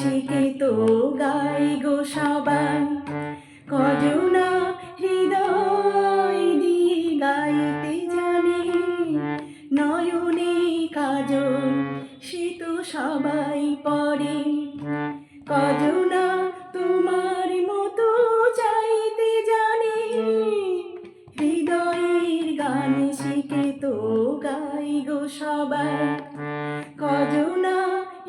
শিখে তো গাই গো সবাই, কজনা হৃদয় দিয়ে গাইতে জানে। নয়নে কাজল সে তো সবাই পড়ে, কজনা তোমার মতো চাইতে জানে। হৃদয়ের গান শিখে তো গাই গো সবাই, কজনা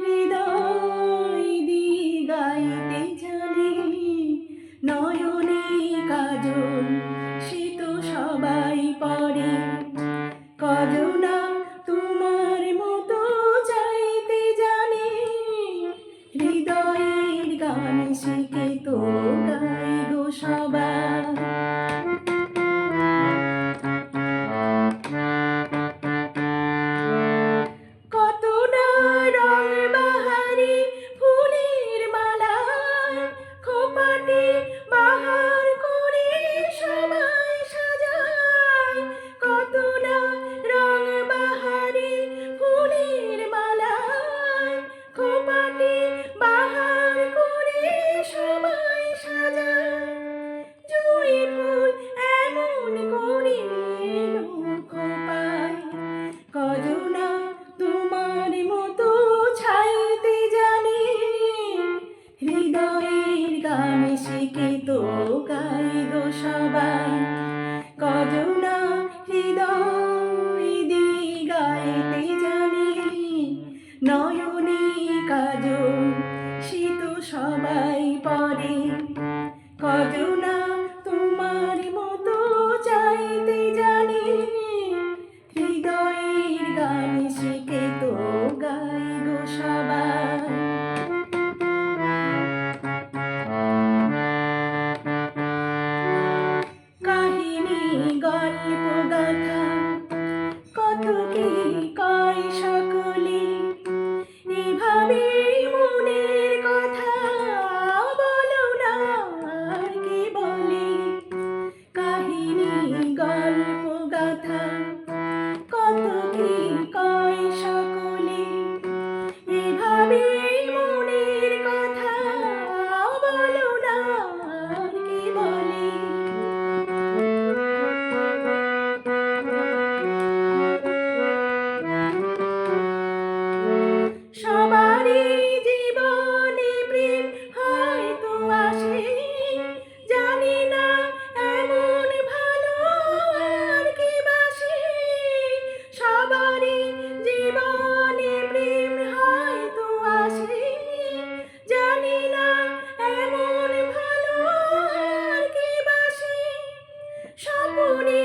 হৃদয় দিয়ে গাইতে জানে। নয়নে কাজল সে তো সবাই পড়ে, কজনা তোমার মতো চাইতে জানে। হৃদয়ের গান শিখে তো গাই গো সবাই। বাহার করে সবাই সাজায়, কত না রং বাহারি ফুলের মালায়। খোপাটি বাহার করে সবাই সাজায়, জুঁই ফুল এমন করে এলো খোপায়। কজনা তোমার মতো ছাইতে জানে, হৃদয়ের গান শিখে তো গাই গো সবাই। কজনা হৃদয় দিয়ে গাইতে জানে, নয়নে কাজল সে তো সবাই পড়ে। কজনা তোমার মতো চাইতে জানে, হৃদয়ের গান শিখে তো গাই গো সবাই। গল্প গাথা কত কি কয় সকলে, এভাবে মনের কথা বলো না আর কি বলে। কাহিনী গল্প গাথা কত কি কয় সকলে, এভাবে মনের কথা বলো না আর কি বলে। সবারই জীবনে প্রেম হয়তো আসে, জানি না এমন ভালো আর কি বাসে। সবারই জীবনে প্রেম হয়তো আসে, জানি না এমন ভালো আর কি বাসে। স্বপ্নে